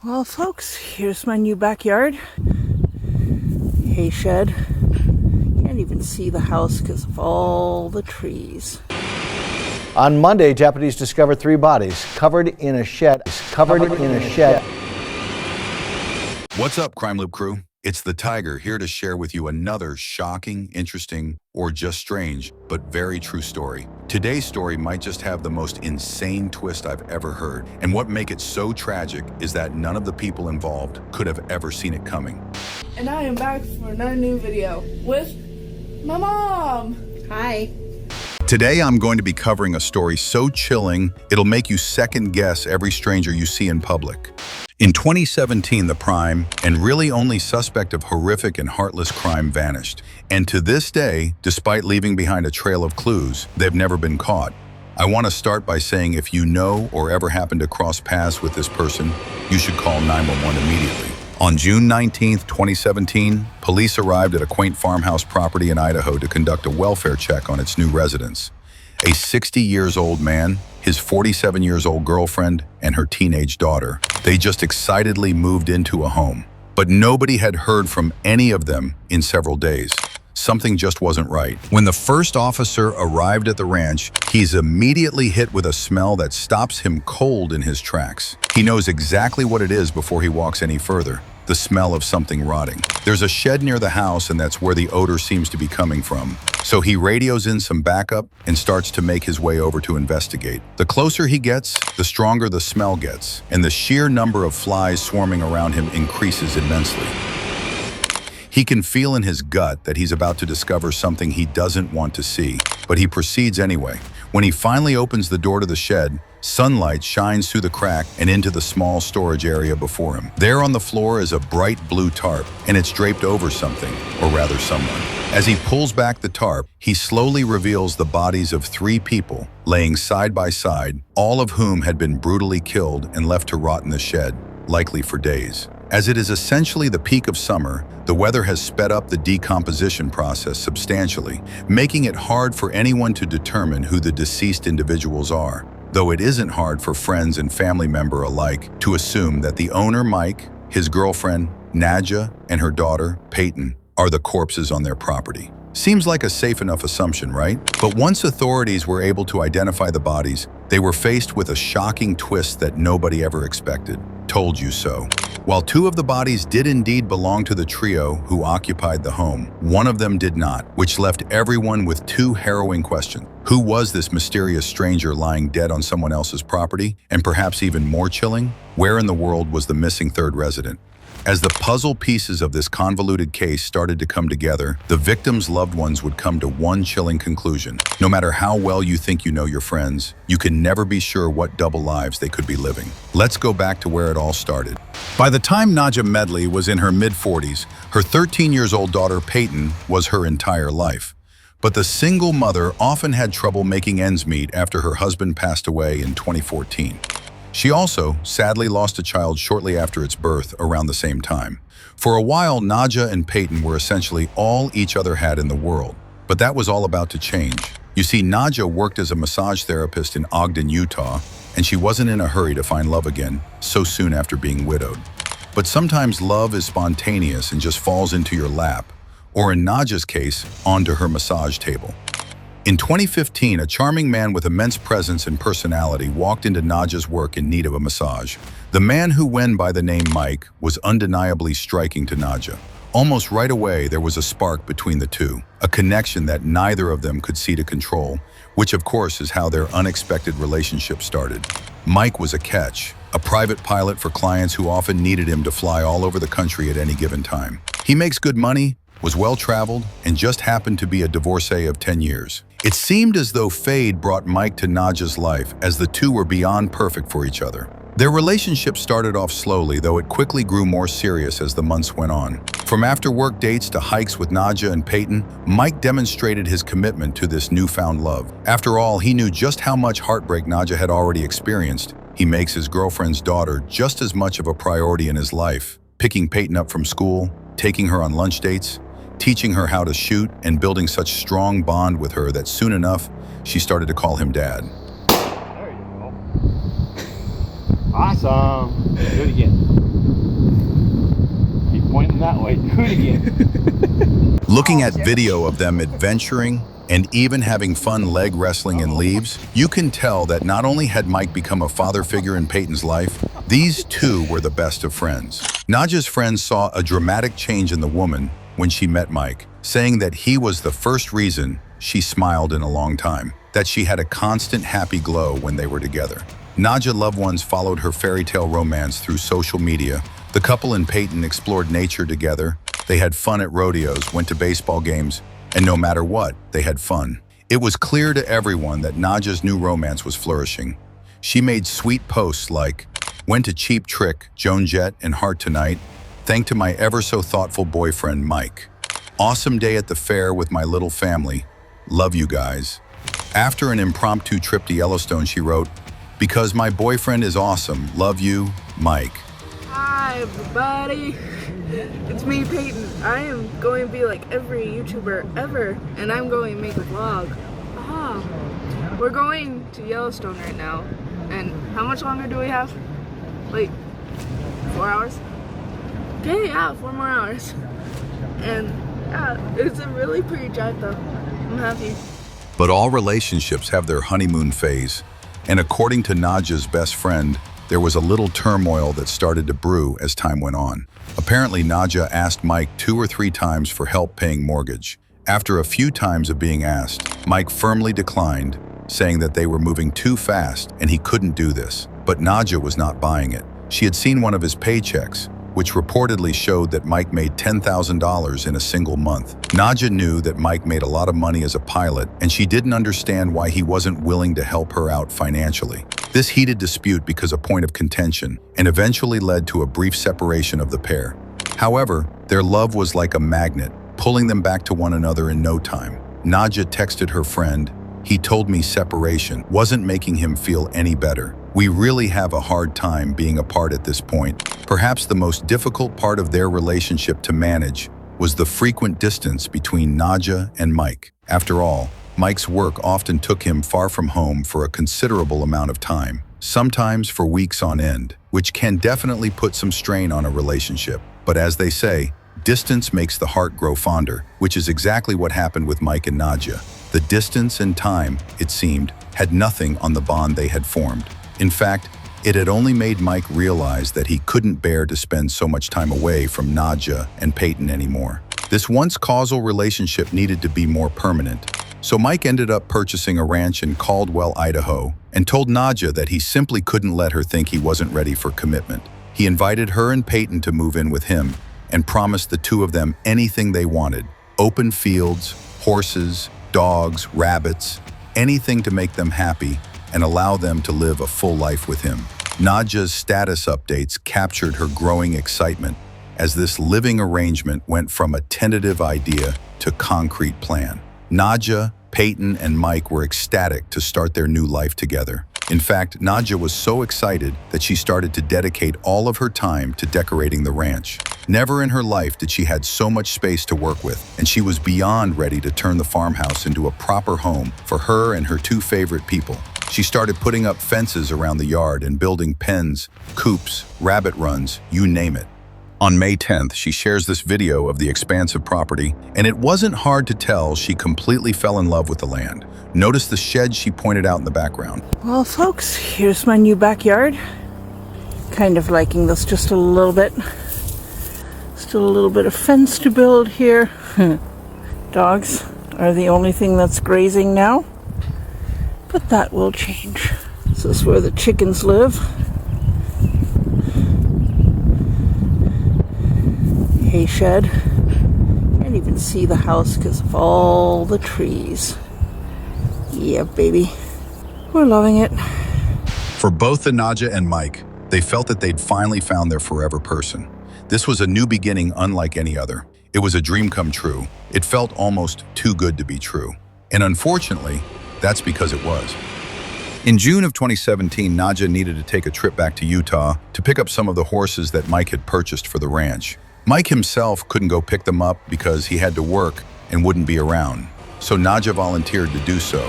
Well, folks, here's my new backyard. Hay shed. Can't even see the house because of all the trees. On Monday, deputies discovered 3 bodies covered in a shed. What's up, CrimeLoop crew? It's the Tiger here to share with you another shocking, interesting, or just strange, but very true story. Today's story might just have the most insane twist I've ever heard. And what makes it so tragic is that none of the people involved could have ever seen it coming. And I am back for another new video with my mom. Hi. Today, I'm going to be covering a story so chilling, it'll make you second guess every stranger you see in public. In 2017, the prime and really only suspect of horrific and heartless crime vanished. And to this day, despite leaving behind a trail of clues, they've never been caught. I want to start by saying if you know or ever happen to cross paths with this person, you should call 911 immediately. On June 19, 2017, police arrived at a quaint farmhouse property in Idaho to conduct a welfare check on its new residents. A 60-year-old man, his 47-year-old girlfriend, and her teenage daughter. They just excitedly moved into a home. But nobody had heard from any of them in several days. Something just wasn't right. When the first officer arrived at the ranch, he's immediately hit with a smell that stops him cold in his tracks. He knows exactly what it is before he walks any further. The smell of something rotting. There's a shed near the house, and that's where the odor seems to be coming from. So he radios in some backup and starts to make his way over to investigate. The closer he gets, the stronger the smell gets, and the sheer number of flies swarming around him increases immensely. He can feel in his gut that he's about to discover something he doesn't want to see, but he proceeds anyway. When he finally opens the door to the shed, sunlight shines through the crack and into the small storage area before him. There on the floor is a bright blue tarp, and it's draped over something, or rather someone. As he pulls back the tarp, he slowly reveals the bodies of 3 people laying side by side, all of whom had been brutally killed and left to rot in the shed, likely for days. As it is essentially the peak of summer, the weather has sped up the decomposition process substantially, making it hard for anyone to determine who the deceased individuals are, though it isn't hard for friends and family member alike to assume that the owner, Mike, his girlfriend, Nadja, and her daughter, Peyton, are the corpses on their property. Seems like a safe enough assumption, right? But once authorities were able to identify the bodies, they were faced with a shocking twist that nobody ever expected. Told you so. While 2 of the bodies did indeed belong to the trio who occupied the home, one of them did not, which left everyone with 2 harrowing questions. Who was this mysterious stranger lying dead on someone else's property? And perhaps even more chilling, where in the world was the missing 3rd resident? As the puzzle pieces of this convoluted case started to come together, the victims' loved ones would come to one chilling conclusion. No matter how well you think you know your friends, you can never be sure what double lives they could be living. Let's go back to where it all started. By the time Nadja Medley was in her mid-40s, her 13-year-old daughter Peyton was her entire life. But the single mother often had trouble making ends meet after her husband passed away in 2014. She also, sadly, lost a child shortly after its birth around the same time. For a while, Nadja and Peyton were essentially all each other had in the world. But that was all about to change. You see, Nadja worked as a massage therapist in Ogden, Utah, and she wasn't in a hurry to find love again so soon after being widowed. But sometimes love is spontaneous and just falls into your lap, or in Nadja's case, onto her massage table. In 2015, a charming man with immense presence and personality walked into Nadja's work in need of a massage. The man, who went by the name Mike, was undeniably striking to Nadja. Almost right away, there was a spark between the 2, a connection that neither of them could see to control, which of course is how their unexpected relationship started. Mike was a catch, a private pilot for clients who often needed him to fly all over the country at any given time. He makes good money, was well-traveled, and just happened to be a divorcee of 10 years. It seemed as though fate brought Mike to Nadja's life, as the 2 were beyond perfect for each other. Their relationship started off slowly, though it quickly grew more serious as the months went on. From after-work dates to hikes with Nadja and Peyton, Mike demonstrated his commitment to this newfound love. After all, he knew just how much heartbreak Nadja had already experienced. He makes his girlfriend's daughter just as much of a priority in his life, picking Peyton up from school, taking her on lunch dates, teaching her how to shoot, and building such strong bond with her that soon enough, she started to call him Dad. There you go. Awesome. Do it again. going that way. Do it again. Looking at video of them adventuring and even having fun leg wrestling in leaves, you can tell that not only had Mike become a father figure in Peyton's life, these two were the best of friends. Nadja's friends saw a dramatic change in the woman when she met Mike, saying that he was the first reason she smiled in a long time, that she had a constant happy glow when they were together. Nadja loved ones followed her fairy tale romance through social media. The couple and Peyton explored nature together. They had fun at rodeos, went to baseball games, and no matter what, they had fun. It was clear to everyone that Nadja's new romance was flourishing. She made sweet posts like, "Went to Cheap Trick, Joan Jett, and Heart tonight. Thank to my ever so thoughtful boyfriend, Mike. Awesome day at the fair with my little family. Love you guys." After an impromptu trip to Yellowstone, she wrote, "Because my boyfriend is awesome. Love you, Mike." Hi everybody, it's me Peyton. I am going to be like every YouTuber ever, and I'm going to make a vlog. Aha. We're going to Yellowstone right now, and how much longer do we have? Like 4 hours? Okay, yeah, 4 more hours. And yeah, it's a really pretty drive though. I'm happy. But all relationships have their honeymoon phase, and according to Nadja's best friend, there was a little turmoil that started to brew as time went on. Apparently, Nadja asked Mike 2 or 3 times for help paying mortgage. After a few times of being asked, Mike firmly declined, saying that they were moving too fast and he couldn't do this. But Nadja was not buying it. She had seen one of his paychecks, which reportedly showed that Mike made $10,000 in a single month. Nadja knew that Mike made a lot of money as a pilot, and she didn't understand why he wasn't willing to help her out financially. This heated dispute became a point of contention and eventually led to a brief separation of the pair. However, their love was like a magnet, pulling them back to one another in no time. Nadja texted her friend, "He told me separation wasn't making him feel any better. We really have a hard time being apart at this point." Perhaps the most difficult part of their relationship to manage was the frequent distance between Nadja and Mike. After all, Mike's work often took him far from home for a considerable amount of time, sometimes for weeks on end, which can definitely put some strain on a relationship. But as they say, distance makes the heart grow fonder, which is exactly what happened with Mike and Nadja. The distance and time, it seemed, had nothing on the bond they had formed. In fact, it had only made Mike realize that he couldn't bear to spend so much time away from Nadja and Peyton anymore. This once causal relationship needed to be more permanent. So Mike ended up purchasing a ranch in Caldwell, Idaho, and told Nadja that he simply couldn't let her think he wasn't ready for commitment. He invited her and Peyton to move in with him and promised the two of them anything they wanted: open fields, horses, dogs, rabbits, anything to make them happy and allow them to live a full life with him. Nadja's status updates captured her growing excitement as this living arrangement went from a tentative idea to concrete plan. Nadja, Peyton, and Mike were ecstatic to start their new life together. In fact, Nadja was so excited that she started to dedicate all of her time to decorating the ranch. Never in her life did she had so much space to work with, and she was beyond ready to turn the farmhouse into a proper home for her and her 2 favorite people. She started putting up fences around the yard and building pens, coops, rabbit runs, you name it. On May 10th, she shares this video of the expansive property, and it wasn't hard to tell she completely fell in love with the land. Notice the shed she pointed out in the background. Well, folks, here's my new backyard. Kind of liking this just a little bit. Still a little bit of fence to build here. Dogs are the only thing that's grazing now, but that will change. This is where the chickens live. Hay shed. Can't even see the house because of all the trees. Yeah, baby. We're loving it. For both the Nadja and Mike, they felt that they'd finally found their forever person. This was a new beginning unlike any other. It was a dream come true. It felt almost too good to be true. And unfortunately, that's because it was. In June of 2017, Nadja needed to take a trip back to Utah to pick up some of the horses that Mike had purchased for the ranch. Mike himself couldn't go pick them up because he had to work and wouldn't be around, so Nadja volunteered to do so.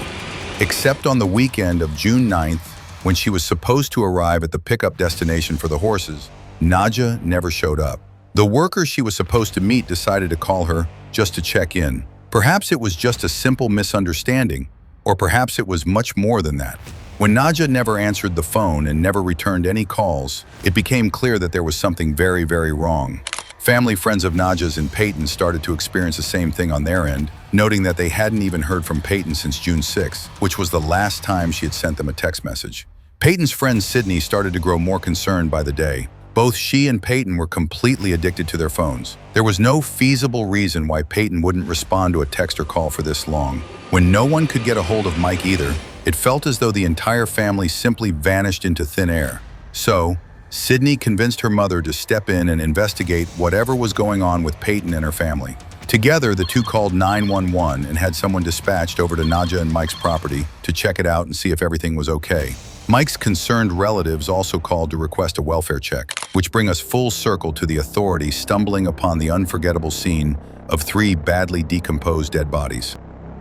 Except on the weekend of June 9th, when she was supposed to arrive at the pickup destination for the horses, Nadja never showed up. The worker she was supposed to meet decided to call her just to check in. Perhaps it was just a simple misunderstanding, or perhaps it was much more than that. When Nadja never answered the phone and never returned any calls, it became clear that there was something very, very wrong. Family friends of Nadja's and Peyton started to experience the same thing on their end, noting that they hadn't even heard from Peyton since June 6th, which was the last time she had sent them a text message. Peyton's friend Sydney started to grow more concerned by the day. Both she and Peyton were completely addicted to their phones. There was no feasible reason why Peyton wouldn't respond to a text or call for this long. When no one could get a hold of Mike either, it felt as though the entire family simply vanished into thin air. So, Sydney convinced her mother to step in and investigate whatever was going on with Peyton and her family. Together, the two called 911 and had someone dispatched over to Nadja and Mike's property to check it out and see if everything was okay. Mike's concerned relatives also called to request a welfare check, which brings us full circle to the authorities stumbling upon the unforgettable scene of 3 badly decomposed dead bodies.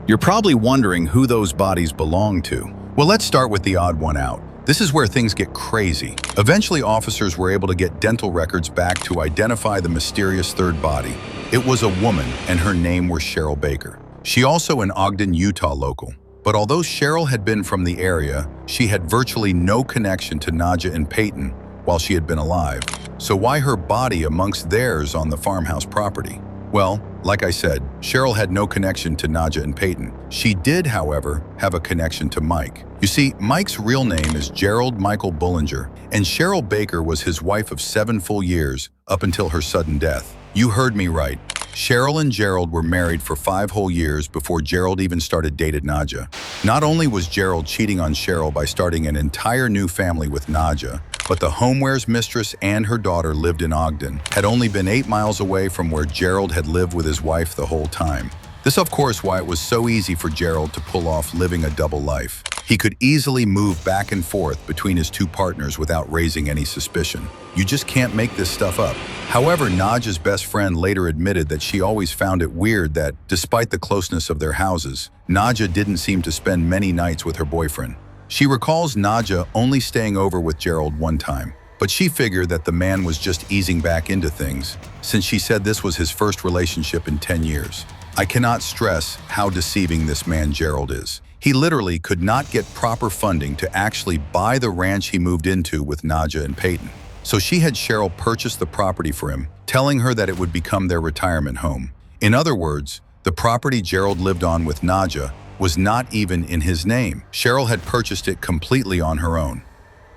You're probably wondering who those bodies belong to. Well, let's start with the odd one out. This is where things get crazy. Eventually, officers were able to get dental records back to identify the mysterious third body. It was a woman, and her name was Cheryl Baker. She also an Ogden, Utah local. But although Cheryl had been from the area, she had virtually no connection to Nadja and Peyton while she had been alive. So why her body amongst theirs on the farmhouse property? Well, like I said, Cheryl had no connection to Nadja and Peyton. She did, however, have a connection to Mike. You see, Mike's real name is Gerald Michael Bullinger, and Cheryl Baker was his wife of 7 full years up until her sudden death. You heard me right. Cheryl and Gerald were married for 5 whole years before Gerald even started dating Nadja. Not only was Gerald cheating on Cheryl by starting an entire new family with Nadja, but the homewares mistress and her daughter lived in Ogden, had only been 8 miles away from where Gerald had lived with his wife the whole time. This, of course, why it was so easy for Gerald to pull off living a double life. He could easily move back and forth between his 2 partners without raising any suspicion. You just can't make this stuff up. However, Nadja's best friend later admitted that she always found it weird that, despite the closeness of their houses, Nadja didn't seem to spend many nights with her boyfriend. She recalls Nadja only staying over with Gerald one time, but she figured that the man was just easing back into things, since she said this was his first relationship in 10 years. I cannot stress how deceiving this man Gerald is. He literally could not get proper funding to actually buy the ranch he moved into with Nadja and Peyton. So she had Cheryl purchase the property for him, telling her that it would become their retirement home. In other words, the property Gerald lived on with Nadja was not even in his name. Cheryl had purchased it completely on her own.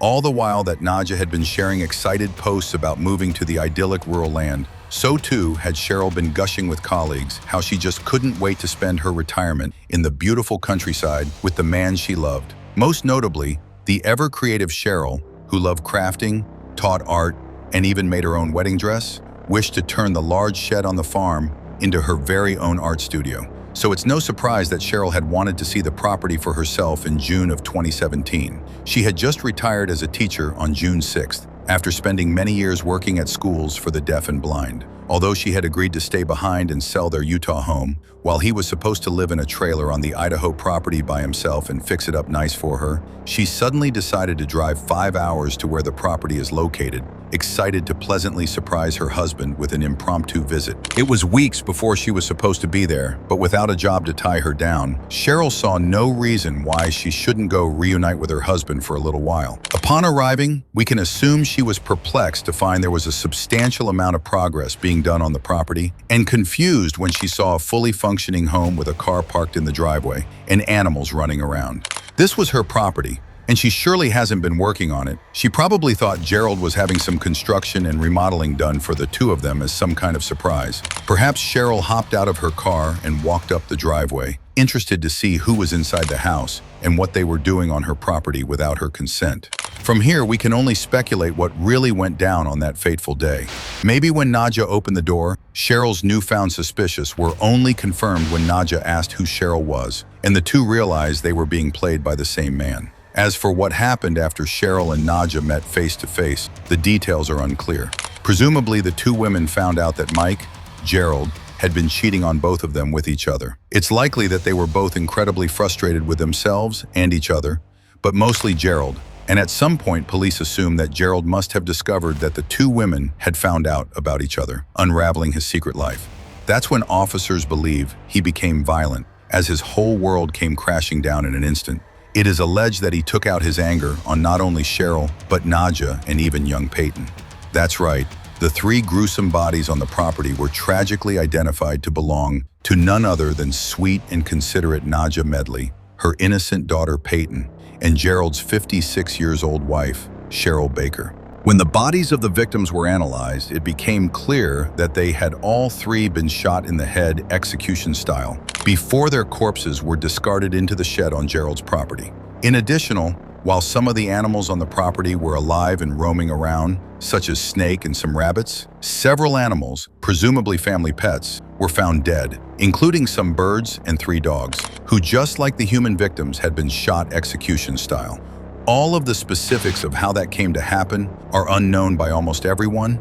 All the while that Nadja had been sharing excited posts about moving to the idyllic rural land, so too had Cheryl been gushing with colleagues how she just couldn't wait to spend her retirement in the beautiful countryside with the man she loved. Most notably, the ever-creative Cheryl, who loved crafting, taught art, and even made her own wedding dress, wished to turn the large shed on the farm into her very own art studio. So it's no surprise that Cheryl had wanted to see the property for herself in June of 2017. She had just retired as a teacher on June 6th, after spending many years working at schools for the deaf and blind. Although she had agreed to stay behind and sell their Utah home, while he was supposed to live in a trailer on the Idaho property by himself and fix it up nice for her, she suddenly decided to drive 5 hours to where the property is located, excited to pleasantly surprise her husband with an impromptu visit. It was weeks before she was supposed to be there, but without a job to tie her down, Cheryl saw no reason why she shouldn't go reunite with her husband for a little while. Upon arriving, we can assume she was perplexed to find there was a substantial amount of progress being done on the property, and confused when she saw a fully functioning home with a car parked in the driveway and animals running around. This was her property, and she surely hasn't been working on it. She probably thought Gerald was having some construction and remodeling done for the 2 of them as some kind of surprise. Perhaps Cheryl hopped out of her car and walked up the driveway, interested to see who was inside the house and what they were doing on her property without her consent. From here, we can only speculate what really went down on that fateful day. Maybe when Nadja opened the door, Cheryl's newfound suspicions were only confirmed when Nadja asked who Cheryl was, and the 2 realized they were being played by the same man. As for what happened after Cheryl and Nadja met face to face, the details are unclear. Presumably, the 2 women found out that Mike, Gerald, had been cheating on both of them with each other. It's likely that they were both incredibly frustrated with themselves and each other, but mostly Gerald, And at some point, police assumed that Gerald must have discovered that the two women had found out about each other, unraveling his secret life. That's when officers believe he became violent, as his whole world came crashing down in an instant. It is alleged that he took out his anger on not only Cheryl, but Nadja and even young Peyton. That's right, the three gruesome bodies on the property were tragically identified to belong to none other than sweet and considerate Nadja Medley, her innocent daughter Peyton, and Gerald's 56-year-old wife, Cheryl Baker. When the bodies of the victims were analyzed, it became clear that they had all three been shot in the head execution style before their corpses were discarded into the shed on Gerald's property. In addition, while some of the animals on the property were alive and roaming around, such as snake and some rabbits, several animals, presumably family pets, were found dead, including some birds and 3 dogs, who just like the human victims had been shot execution style. All of the specifics of how that came to happen are unknown by almost everyone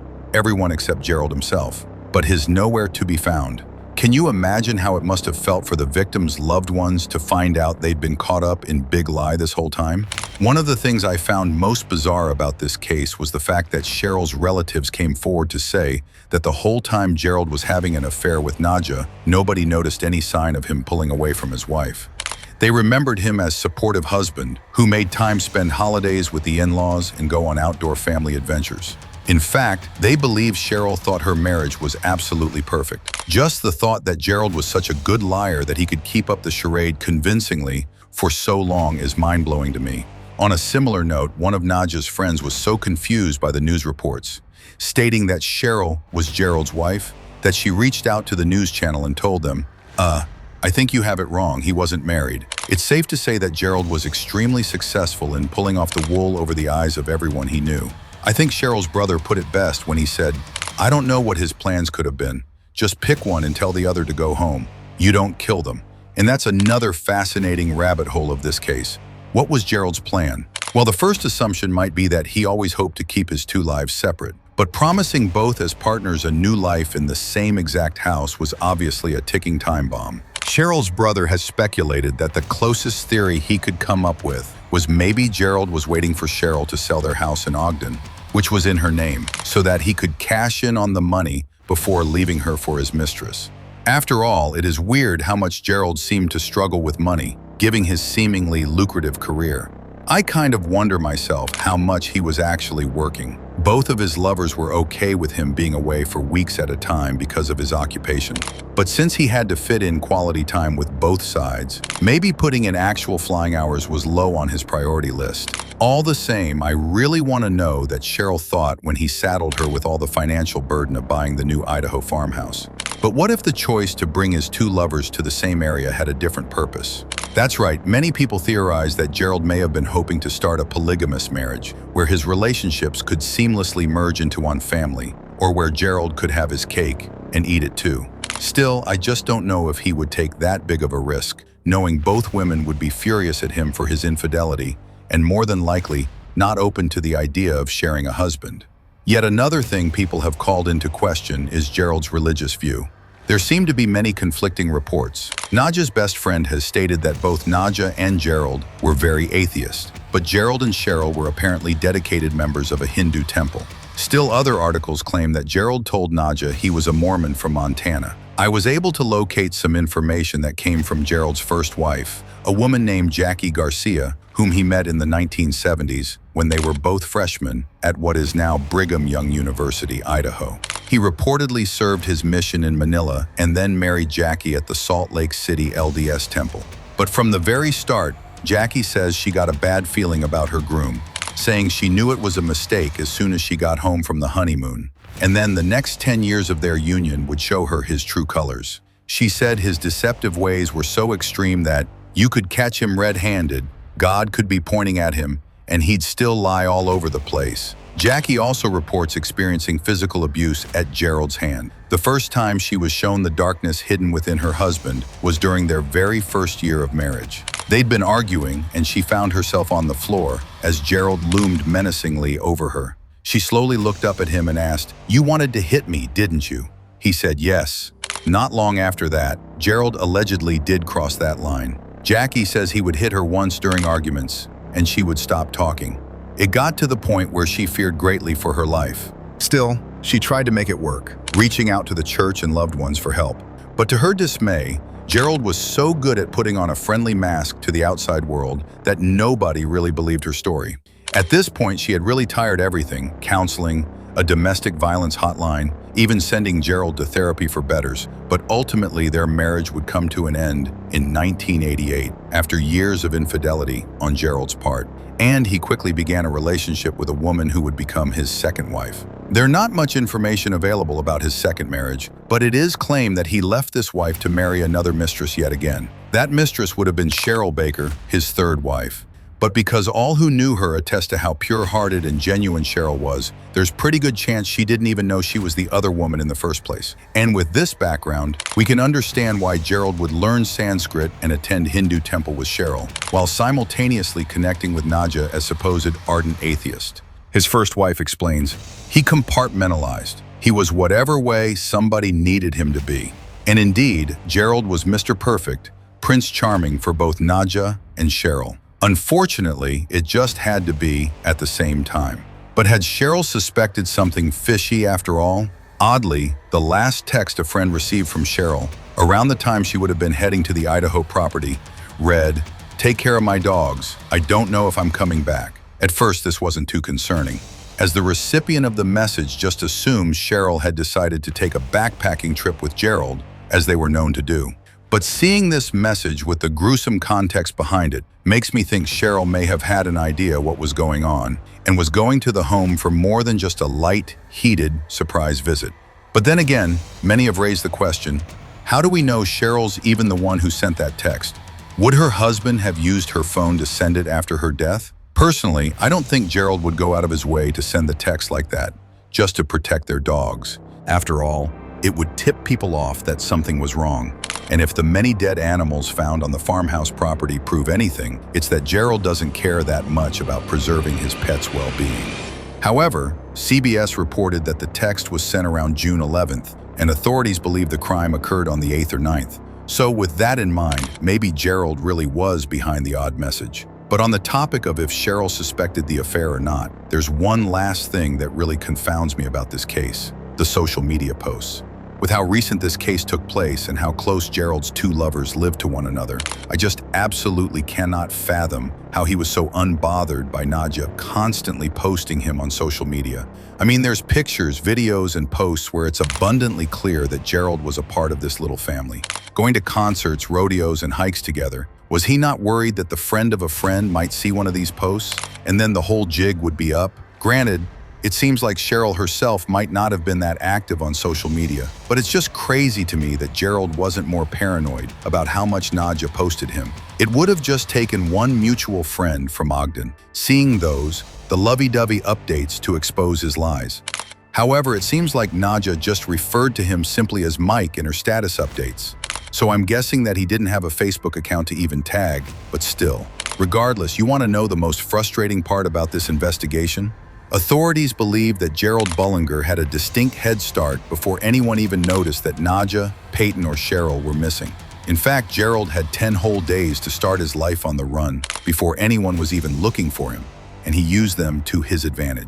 except Gerald himself, but his nowhere to be found. Can you imagine how it must have felt for the victims' loved ones to find out they'd been caught up in big lie this whole time? One of the things I found most bizarre about this case was the fact that Cheryl's relatives came forward to say that the whole time Gerald was having an affair with Nadja, nobody noticed any sign of him pulling away from his wife. They remembered him as supportive husband who made time spend holidays with the in-laws and go on outdoor family adventures. In fact, they believe Cheryl thought her marriage was absolutely perfect. Just the thought that Gerald was such a good liar that he could keep up the charade convincingly for so long is mind-blowing to me. On a similar note, one of Nadja's friends was so confused by the news reports, stating that Cheryl was Gerald's wife, that she reached out to the news channel and told them, I think you have it wrong, he wasn't married. It's safe to say that Gerald was extremely successful in pulling off the wool over the eyes of everyone he knew. I think Cheryl's brother put it best when he said, I don't know what his plans could have been. Just pick one and tell the other to go home. You don't kill them. And that's another fascinating rabbit hole of this case. What was Gerald's plan? Well, the first assumption might be that he always hoped to keep his two lives separate. But promising both as partners a new life in the same exact house was obviously a ticking time bomb. Cheryl's brother has speculated that the closest theory he could come up with was maybe Gerald was waiting for Cheryl to sell their house in Ogden, which was in her name, so that he could cash in on the money before leaving her for his mistress. After all, it is weird how much Gerald seemed to struggle with money, given his seemingly lucrative career. I kind of wonder myself how much he was actually working. Both of his lovers were okay with him being away for weeks at a time because of his occupation. But since he had to fit in quality time with both sides, maybe putting in actual flying hours was low on his priority list. All the same, I really want to know that Cheryl thought when he saddled her with all the financial burden of buying the new Idaho farmhouse. But what if the choice to bring his two lovers to the same area had a different purpose? That's right, many people theorize that Gerald may have been hoping to start a polygamous marriage, where his relationships could seamlessly merge into one family, or where Gerald could have his cake and eat it too. Still, I just don't know if he would take that big of a risk, knowing both women would be furious at him for his infidelity, and more than likely, not open to the idea of sharing a husband. Yet another thing people have called into question is Gerald's religious view. There seem to be many conflicting reports. Nadja's best friend has stated that both Nadja and Gerald were very atheist, but Gerald and Cheryl were apparently dedicated members of a Hindu temple. Still, other articles claim that Gerald told Nadja he was a Mormon from Montana. I was able to locate some information that came from Gerald's first wife, a woman named Jackie Garcia, whom he met in the 1970s when they were both freshmen at what is now Brigham Young University, Idaho. He reportedly served his mission in Manila and then married Jackie at the Salt Lake City LDS temple. But from the very start, Jackie says she got a bad feeling about her groom, saying she knew it was a mistake as soon as she got home from the honeymoon. And then the next 10 years of their union would show her his true colors. She said his deceptive ways were so extreme that you could catch him red-handed, God could be pointing at him, and he'd still lie all over the place. Jackie also reports experiencing physical abuse at Gerald's hand. The first time she was shown the darkness hidden within her husband was during their very first year of marriage. They'd been arguing, and she found herself on the floor as Gerald loomed menacingly over her. She slowly looked up at him and asked, "You wanted to hit me, didn't you?" He said yes. Not long after that, Gerald allegedly did cross that line. Jackie says he would hit her once during arguments, and she would stop talking. It got to the point where she feared greatly for her life. Still, she tried to make it work, reaching out to the church and loved ones for help. But to her dismay, Gerald was so good at putting on a friendly mask to the outside world that nobody really believed her story. At this point, she had really tired everything: counseling, a domestic violence hotline, even sending Gerald to therapy for betters. But ultimately, their marriage would come to an end in 1988 after years of infidelity on Gerald's part. And he quickly began a relationship with a woman who would become his second wife. There's not much information available about his second marriage, but it is claimed that he left this wife to marry another mistress yet again. That mistress would have been Cheryl Baker, his third wife. But because all who knew her attest to how pure-hearted and genuine Cheryl was, there's pretty good chance she didn't even know she was the other woman in the first place. And with this background, we can understand why Gerald would learn Sanskrit and attend Hindu temple with Cheryl, while simultaneously connecting with Nadja as supposed ardent atheist. His first wife explains, he compartmentalized. He was whatever way somebody needed him to be. And indeed, Gerald was Mr. Perfect, Prince Charming for both Nadja and Cheryl. Unfortunately, it just had to be at the same time. But had Cheryl suspected something fishy after all? Oddly, the last text a friend received from Cheryl, around the time she would have been heading to the Idaho property, read, "Take care of my dogs. I don't know if I'm coming back." At first, this wasn't too concerning, as the recipient of the message just assumed Cheryl had decided to take a backpacking trip with Gerald, as they were known to do. But seeing this message with the gruesome context behind it makes me think Cheryl may have had an idea what was going on and was going to the home for more than just a light, heated surprise visit. But then again, many have raised the question, how do we know Cheryl's even the one who sent that text? Would her husband have used her phone to send it after her death? Personally, I don't think Gerald would go out of his way to send the text like that, just to protect their dogs. After all, it would tip people off that something was wrong. And if the many dead animals found on the farmhouse property prove anything, it's that Gerald doesn't care that much about preserving his pet's well-being. However, CBS reported that the text was sent around June 11th, and authorities believe the crime occurred on the 8th or 9th. So with that in mind, maybe Gerald really was behind the odd message. But on the topic of if Cheryl suspected the affair or not, there's one last thing that really confounds me about this case: the social media posts. With how recent this case took place and how close Gerald's two lovers lived to one another, I just absolutely cannot fathom how he was so unbothered by Nadja constantly posting him on social media. I mean, there's pictures, videos, and posts where it's abundantly clear that Gerald was a part of this little family. Going to concerts, rodeos, and hikes together, was he not worried that the friend of a friend might see one of these posts and then the whole jig would be up? Granted, it seems like Cheryl herself might not have been that active on social media, but it's just crazy to me that Gerald wasn't more paranoid about how much Nadja posted him. It would have just taken one mutual friend from Ogden, seeing those, the lovey-dovey updates, to expose his lies. However, it seems like Nadja just referred to him simply as Mike in her status updates. So I'm guessing that he didn't have a Facebook account to even tag, but still. Regardless, you want to know the most frustrating part about this investigation? Authorities believe that Gerald Bullinger had a distinct head start before anyone even noticed that Nadja, Peyton, or Cheryl were missing. In fact, Gerald had 10 whole days to start his life on the run before anyone was even looking for him, and he used them to his advantage.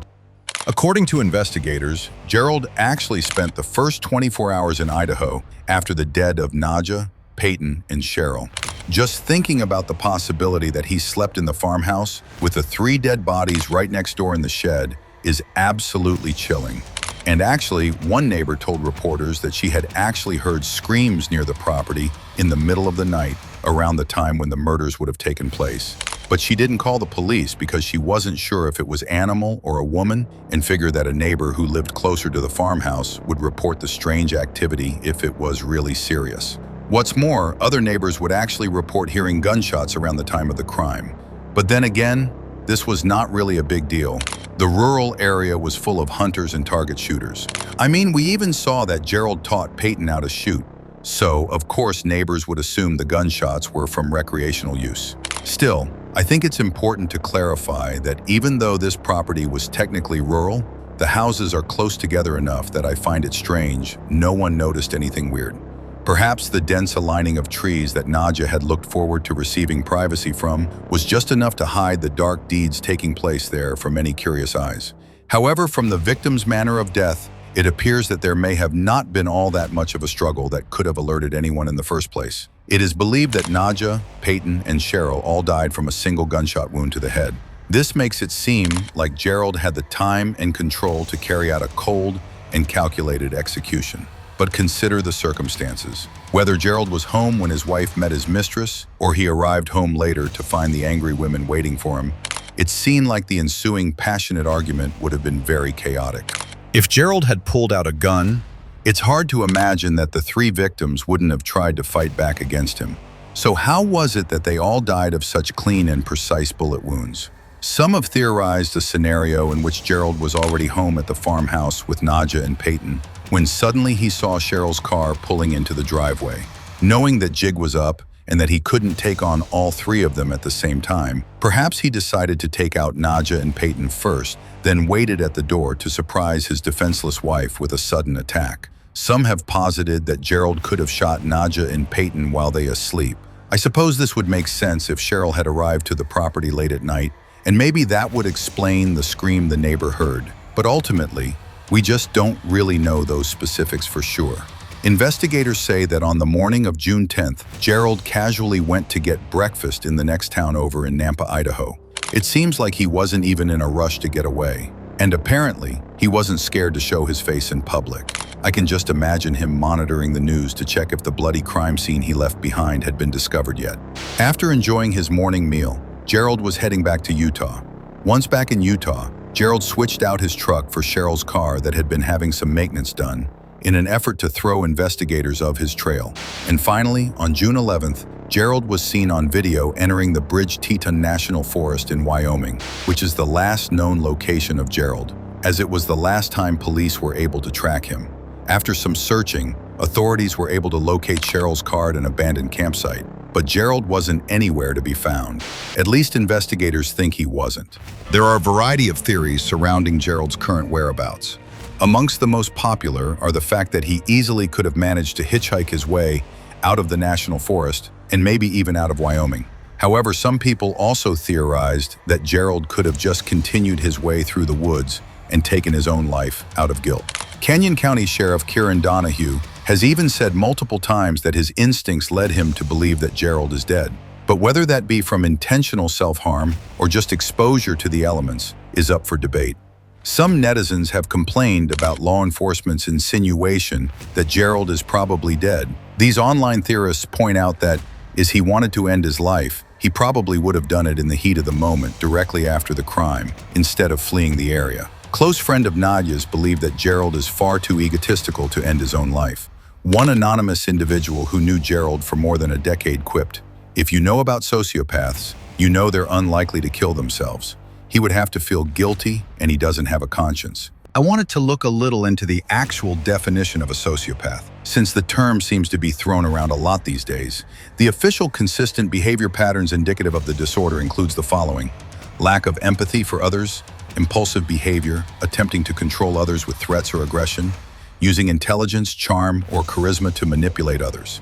According to investigators, Gerald actually spent the first 24 hours in Idaho after the death of Nadja, Peyton, and Cheryl. Just thinking about the possibility that he slept in the farmhouse with the 3 dead bodies right next door in the shed is absolutely chilling. And actually, one neighbor told reporters that she had actually heard screams near the property in the middle of the night around the time when the murders would have taken place. But she didn't call the police because she wasn't sure if it was animal or a woman, and figured that a neighbor who lived closer to the farmhouse would report the strange activity if it was really serious. What's more, other neighbors would actually report hearing gunshots around the time of the crime. But then again, this was not really a big deal. The rural area was full of hunters and target shooters. I mean, we even saw that Gerald taught Peyton how to shoot. So, of course, neighbors would assume the gunshots were from recreational use. Still, I think it's important to clarify that even though this property was technically rural, the houses are close together enough that I find it strange no one noticed anything weird. Perhaps the dense aligning of trees that Nadja had looked forward to receiving privacy from was just enough to hide the dark deeds taking place there from many curious eyes. However, from the victim's manner of death, it appears that there may have not been all that much of a struggle that could have alerted anyone in the first place. It is believed that Nadja, Peyton, and Cheryl all died from a single gunshot wound to the head. This makes it seem like Gerald had the time and control to carry out a cold and calculated execution. But consider the circumstances. Whether Gerald was home when his wife met his mistress, or he arrived home later to find the angry women waiting for him, it seemed like the ensuing passionate argument would have been very chaotic. If Gerald had pulled out a gun, it's hard to imagine that the three victims wouldn't have tried to fight back against him. So how was it that they all died of such clean and precise bullet wounds? Some have theorized a scenario in which Gerald was already home at the farmhouse with Nadja and Peyton when suddenly he saw Cheryl's car pulling into the driveway. Knowing that jig was up and that he couldn't take on all three of them at the same time, perhaps he decided to take out Nadja and Peyton first, then waited at the door to surprise his defenseless wife with a sudden attack. Some have posited that Gerald could have shot Nadja and Peyton while they asleep. I suppose this would make sense if Cheryl had arrived to the property late at night, and maybe that would explain the scream the neighbor heard. But ultimately, we just don't really know those specifics for sure. Investigators say that on the morning of June 10th, Gerald casually went to get breakfast in the next town over in Nampa, Idaho. It seems like he wasn't even in a rush to get away. And apparently, he wasn't scared to show his face in public. I can just imagine him monitoring the news to check if the bloody crime scene he left behind had been discovered yet. After enjoying his morning meal, Gerald was heading back to Utah. Once back in Utah, Gerald switched out his truck for Cheryl's car that had been having some maintenance done in an effort to throw investigators off his trail. And finally, on June 11th, Gerald was seen on video entering the Bridge Teton National Forest in Wyoming, which is the last known location of Gerald, as it was the last time police were able to track him. After some searching, authorities were able to locate Cheryl's car at an abandoned campsite, but Gerald wasn't anywhere to be found. At least investigators think he wasn't. There are a variety of theories surrounding Gerald's current whereabouts. Amongst the most popular are the fact that he easily could have managed to hitchhike his way out of the national forest and maybe even out of Wyoming. However, some people also theorized that Gerald could have just continued his way through the woods and taken his own life out of guilt. Canyon County Sheriff Kieran Donahue has even said multiple times that his instincts led him to believe that Gerald is dead. But whether that be from intentional self-harm or just exposure to the elements is up for debate. Some netizens have complained about law enforcement's insinuation that Gerald is probably dead. These online theorists point out that, if he wanted to end his life, he probably would have done it in the heat of the moment directly after the crime, instead of fleeing the area. Close friend of Nadja's believed that Gerald is far too egotistical to end his own life. One anonymous individual who knew Gerald for more than a decade quipped, "If you know about sociopaths, you know they're unlikely to kill themselves. He would have to feel guilty, and he doesn't have a conscience." I wanted to look a little into the actual definition of a sociopath. Since the term seems to be thrown around a lot these days, the official consistent behavior patterns indicative of the disorder includes the following: lack of empathy for others, impulsive behavior, attempting to control others with threats or aggression, using intelligence, charm, or charisma to manipulate others,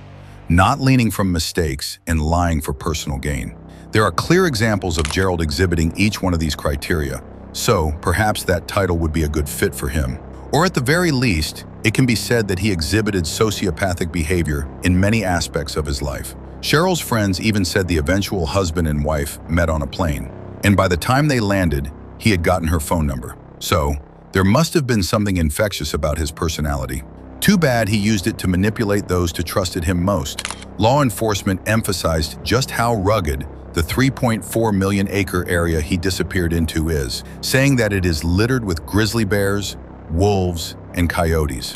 not learning from mistakes, and lying for personal gain. There are clear examples of Gerald exhibiting each one of these criteria, so perhaps that title would be a good fit for him. Or at the very least, it can be said that he exhibited sociopathic behavior in many aspects of his life. Cheryl's friends even said the eventual husband and wife met on a plane, and by the time they landed, he had gotten her phone number. So, there must have been something infectious about his personality. Too bad he used it to manipulate those who trusted him most. Law enforcement emphasized just how rugged the 3.4 million acre area he disappeared into is, saying that it is littered with grizzly bears, wolves, and coyotes.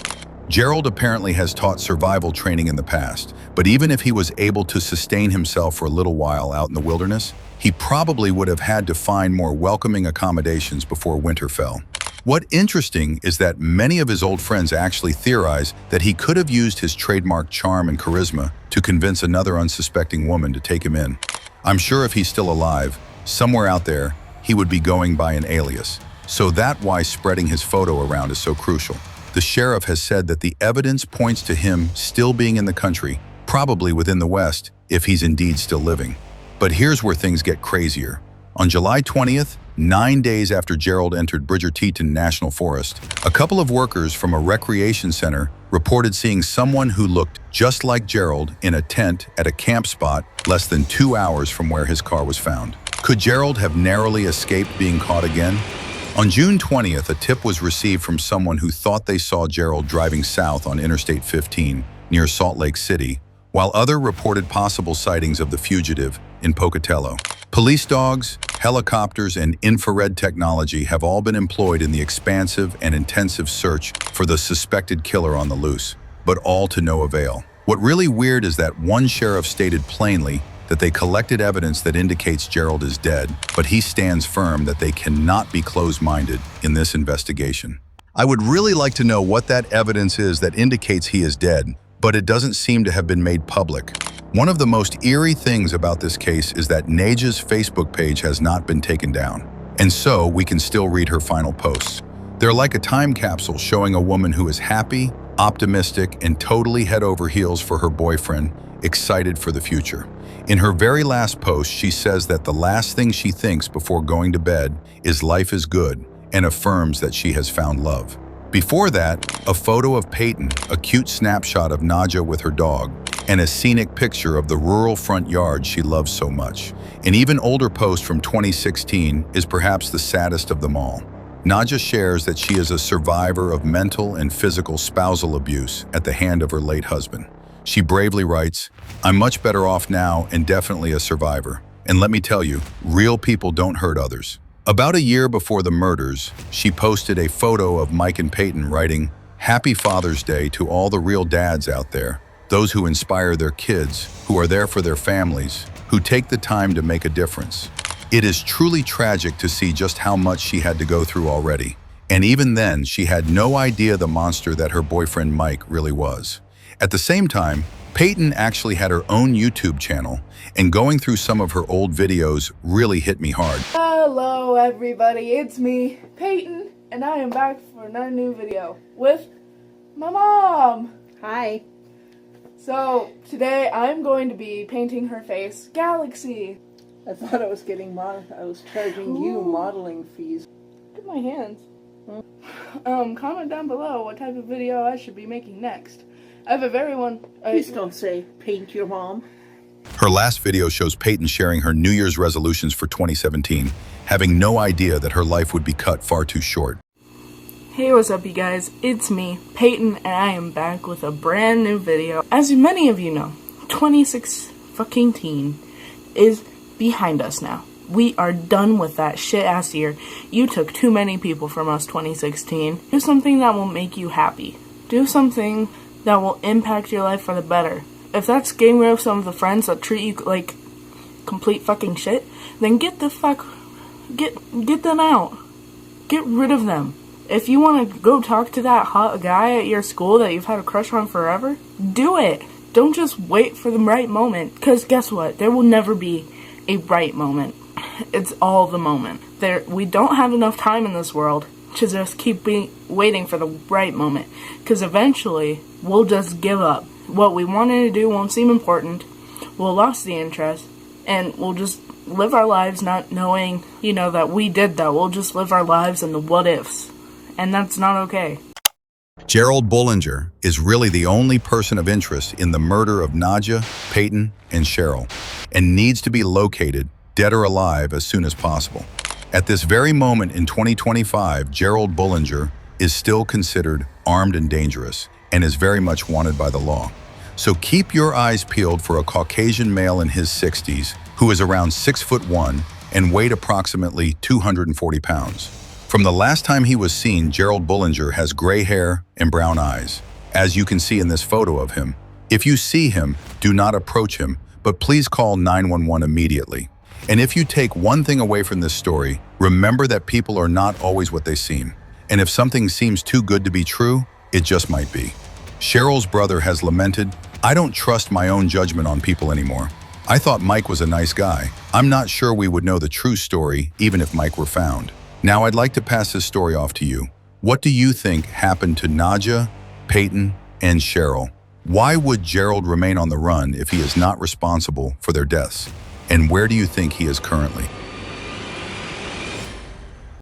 Gerald apparently has taught survival training in the past, but even if he was able to sustain himself for a little while out in the wilderness, he probably would have had to find more welcoming accommodations before winter fell. What's interesting is that many of his old friends actually theorize that he could have used his trademark charm and charisma to convince another unsuspecting woman to take him in. I'm sure if he's still alive, somewhere out there, he would be going by an alias. So that's why spreading his photo around is so crucial. The sheriff has said that the evidence points to him still being in the country, probably within the West, if he's indeed still living. But here's where things get crazier. On July 20th, 9 days after Gerald entered Bridger-Teton National Forest, a couple of workers from a recreation center reported seeing someone who looked just like Gerald in a tent at a camp spot less than 2 hours from where his car was found. Could Gerald have narrowly escaped being caught again? On June 20th, a tip was received from someone who thought they saw Gerald driving south on Interstate 15 near Salt Lake City, while others reported possible sightings of the fugitive in Pocatello. Police dogs, helicopters, and infrared technology have all been employed in the expansive and intensive search for the suspected killer on the loose, but all to no avail. What really weird is that one sheriff stated plainly that they collected evidence that indicates Gerald is dead, but he stands firm that they cannot be closed-minded in this investigation. I would really like to know what that evidence is that indicates he is dead, but it doesn't seem to have been made public. One of the most eerie things about this case is that Naja's Facebook page has not been taken down, and so we can still read her final posts. They're like a time capsule showing a woman who is happy, optimistic, and totally head over heels for her boyfriend, excited for the future. In her very last post, she says that the last thing she thinks before going to bed is life is good, and affirms that she has found love. Before that, a photo of Peyton, a cute snapshot of Naja with her dog, and a scenic picture of the rural front yard she loves so much. An even older post from 2016 is perhaps the saddest of them all. Naja shares that she is a survivor of mental and physical spousal abuse at the hand of her late husband. She bravely writes, "I'm much better off now and definitely a survivor. And let me tell you, real people don't hurt others." About a year before the murders, she posted a photo of Mike and Peyton writing, "Happy Father's Day to all the real dads out there, those who inspire their kids, who are there for their families, who take the time to make a difference." It is truly tragic to see just how much she had to go through already. And even then, she had no idea the monster that her boyfriend Mike really was. At the same time, Peyton actually had her own YouTube channel, and going through some of her old videos really hit me hard. Hello everybody, it's me, Peyton, and I am back for another new video with my mom. Hi. So, today I'm going to be painting her face Galaxy. I thought I was getting I was charging you modeling fees. Look at my hands. Comment down below what type of video I should be making next. I have a very one. Please don't say paint your mom. Her last video shows Peyton sharing her New Year's resolutions for 2017, having no idea that her life would be cut far too short. Hey, what's up you guys? It's me, Peyton, and I am back with a brand new video. As many of you know, 2016 is behind us now. We are done with that shit-ass year. You took too many people from us, 2016. Do something that will make you happy. Do something that will impact your life for the better. If that's getting rid of some of the friends that treat you like complete fucking shit, then get them out. Get rid of them. If you want to go talk to that hot guy at your school that you've had a crush on forever, do it. Don't just wait for the right moment, because guess what? There will never be a right moment. It's all the moment. We don't have enough time in this world to just keep waiting for the right moment, because eventually we'll just give up. What we wanted to do won't seem important, we'll lose the interest, and we'll just live our lives not knowing, that we did that. We'll just live our lives in the what ifs, and that's not okay. Gerald Bullinger is really the only person of interest in the murder of Naja, Peyton, and Cheryl, and needs to be located, dead or alive, as soon as possible. At this very moment in 2025, Gerald Bullinger is still considered armed and dangerous, and is very much wanted by the law. So keep your eyes peeled for a Caucasian male in his 60s who is around 6'1" and weighed approximately 240 pounds. From the last time he was seen, Gerald Bullinger has gray hair and brown eyes, as you can see in this photo of him. If you see him, do not approach him, but please call 911 immediately. And if you take one thing away from this story, remember that people are not always what they seem. And if something seems too good to be true, it just might be. Cheryl's brother has lamented, "I don't trust my own judgment on people anymore. I thought Mike was a nice guy. I'm not sure we would know the true story even if Mike were found." Now I'd like to pass this story off to you. What do you think happened to Nadja, Peyton, and Cheryl? Why would Gerald remain on the run if he is not responsible for their deaths? And where do you think he is currently?